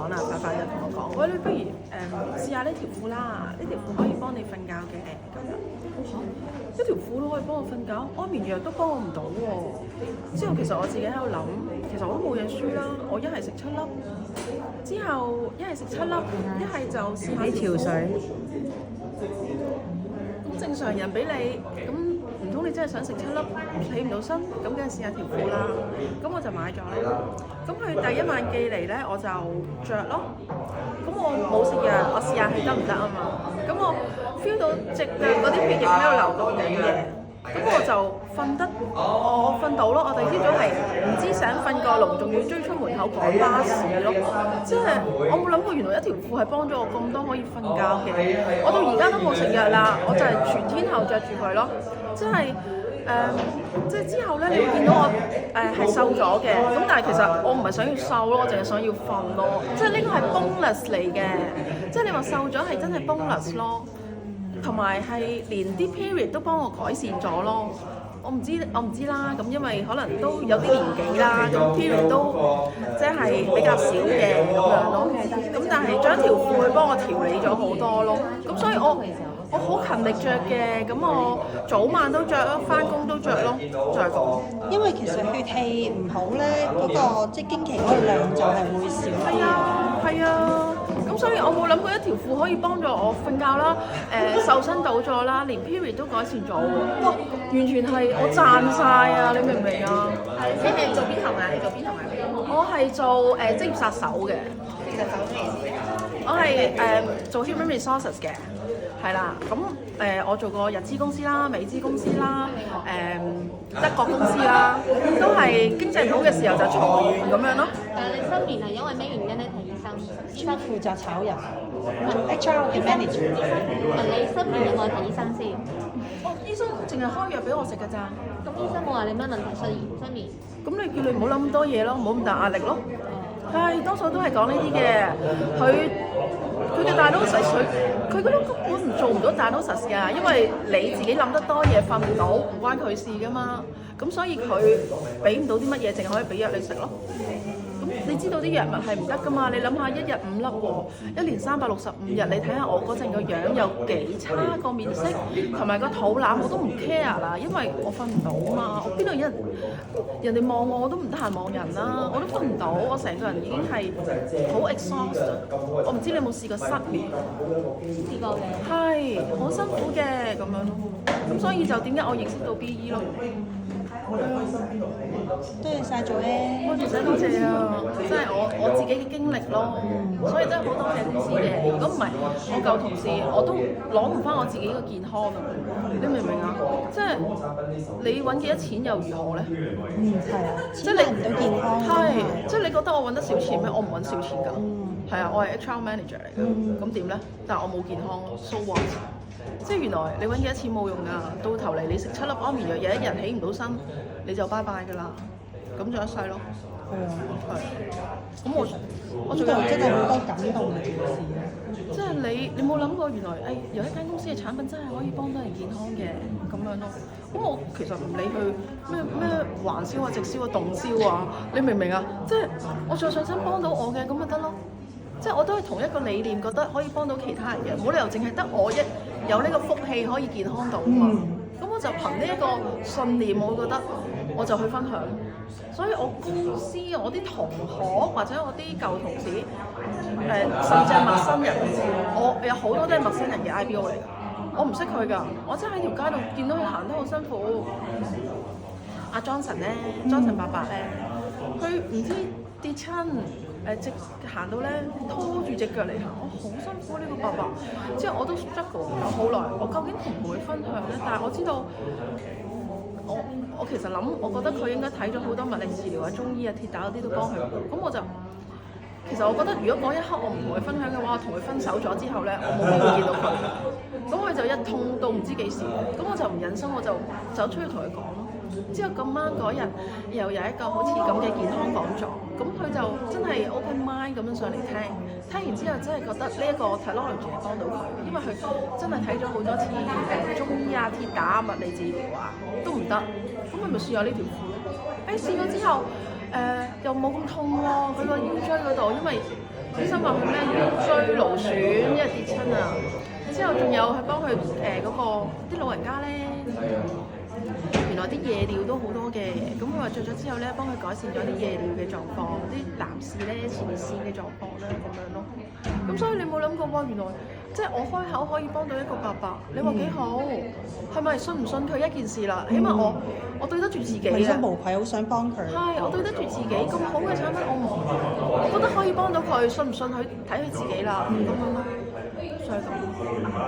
講啦，快快就同我講，喂，你不如試下呢條褲啦，呢條褲可以幫你瞓覺嘅咁樣。嚇，一條褲都可以幫我瞓覺，安眠藥都幫我唔到喎。之後其實我自己喺度諗，其實我都冇嘢輸啦，我一係食7粒，之後一係食7粒，一係就試下你調水。咁正常人俾你，咁唔通你真係想食7粒起唔到身，咁梗係試下條褲啦。咁我就買咗啦。咁佢第一晚寄嚟咧，我就着咯。咁我冇食藥，我試下佢得唔得啊嘛。咁我 feel 到隻腳嗰啲血液喺度流動緊嘅。咁我就瞓得，我瞓到咯。我第二朝早係唔知醒瞓過籠，仲要追出門口趕巴士咯。即係我冇諗過，原來一條褲係幫咗我咁多可以瞓覺嘅。我到而家都冇食藥啦，我就係全天候着住佢咯。即係即係之後咧，你會見到我係瘦咗嘅。咁但係其實我唔係想要瘦咯，我淨係想要瞓咯。即係呢個係 bonus 嚟嘅。即係你話瘦咗係真係 bonus 咯。同埋係連啲 period 都幫我改善咗咯。我唔知啦，咁因為可能都有啲年紀啦，咁 period 都即係比較少嘅咁樣咯。咁但係着一條褲去幫我調理咗好多咯。咁所以我好勤力着嘅，咁我早晚都着咯，翻工都着咯，就係咁。因為其實血氣唔好咧，嗰個即係經期嗰個量就係會少。係啊，係啊。咁所以我冇諗過一條褲可以幫助我瞓覺啦，瘦身到咗啦，連 period 都改善咗喎。哇，完全係我讚晒啊！你明唔明啊？你係做邊行啊？你做邊行啊？我係做職業殺手嘅。其實做咩事？我係做 human resources 嘅，係啦。咁我做過日資公司啦、美資公司啦、德國公司啦，都係經濟唔好嘅時候就裁員咁樣咯。你失眠係因為咩原因咧？睇醫生？醫生負責炒人，HR 嘅 manager。你失眠有冇去睇醫生先？醫生淨係開藥俾我食㗎咋。咁醫生冇話你咩問題失眠？咁你叫你唔好諗咁多嘢咯，唔好咁大壓力咯。係，多數都係講呢啲嘅。佢嘅大腦實佢嗰種根本做唔到大腦實㗎，因為你自己諗得多嘢瞓唔到，唔關佢事㗎嘛。咁所以佢俾唔到啲乜嘢，淨係可以俾藥你食咯。咁你知道啲藥物係唔得㗎嘛？你諗下，一日5粒喎，一年365日，你睇下我嗰陣個樣有幾差，個面色同埋個肚腩我都唔 care 啦，因為我瞓唔到啊嘛。我邊度人哋望我都唔得閒望人啦，我都瞓唔到，我成個人已經係好 exhaust。我唔知你有冇試過失眠？試過嘅。係好辛苦嘅咁樣咯。咁所以就點解我認識到 BE 咯？多謝晒做咧。唔使多謝啊！真係我自己嘅經歷咯，所以真係好多謝公司嘅。如果唔係我舊同事，我都攞唔翻我自己嘅健康啊！你明唔明啊？即係你揾幾多錢又如何咧？係啊，即係你唔到健康。係，即係你覺得我揾得少錢咩？我唔揾少錢㗎。係啊，我係 HR manager 嚟㗎。咁點咧？但係我冇健康咯，so what？即係原來你揾幾多錢冇用㗎，到頭嚟你食7粒安眠藥，有一日起唔到身，你就拜拜㗎啦，咁就一世咯。係。咁我最近真係好多感動嘅故事。即係你冇諗過原來有一間公司嘅產品真係可以幫到人健康嘅咁樣咯。咁我其實唔理佢咩橫銷啊、直銷啊、動銷啊，你明唔明啊？即係我最上身幫到我嘅咁咪得咯。即係我都係同一個理念，覺得可以幫到其他人嘅，冇理由淨係得我有呢個福氣可以健康到啊嘛。咁我就憑呢一個信念，我覺得我就去分享。所以我公司我啲同學或者我啲舊同事，甚至係陌生人，我有好多都係陌生人嘅 IPO 嚟㗎。我唔識佢㗎，我真係喺條街度見到佢行得好辛苦。阿 Johnson 咧，Johnson 伯伯咧，佢唔知跌親。直行到咧拖住隻腳嚟行，我好辛苦呢個伯伯。之後我都 struggle 咗好耐，我究竟同唔同佢分享咧？但係我知道，我其實諗，我覺得佢應該睇咗好多物理治療啊、中醫啊、鐵打嗰啲都幫佢。咁我就其實我覺得，如果嗰一刻我唔同佢分享嘅話，我同佢分手咗之後咧，我冇機會見到佢。咁佢就一痛到唔知幾時，咁我就唔忍心，我就走出去同佢講咯。之後咁啱嗰日又有一個好似咁嘅健康講座，咁佢就真係 open mind 咁樣上嚟聽完之後真係覺得呢一個 technology 係幫到佢，因為佢真係睇咗好多次中醫啊、鐵打啊、物理治療啊都唔得，咁佢咪試下呢條褲咯。試咗之後又冇咁痛喎，佢個腰椎嗰度，因為醫生話佢咩腰椎勞損，因為跌親啊。之後仲有係幫佢嗰個啲老人家咧，原來啲夜尿都好多嘅。咁佢話着咗之後咧，幫佢改善咗啲夜尿嘅狀況，啲男士咧前線嘅狀況咧咁樣咯。咁所以你冇諗過喎，原來即係我開口可以幫到一個伯伯，你話幾好？係咪信唔信佢一件事啦？起碼我對得住自己其實嘅。無愧，好想幫佢。係，我對得住自己咁好嘅產品，我覺得可以幫到佢，信唔信佢睇佢自己啦，咁樣咯，就係咁。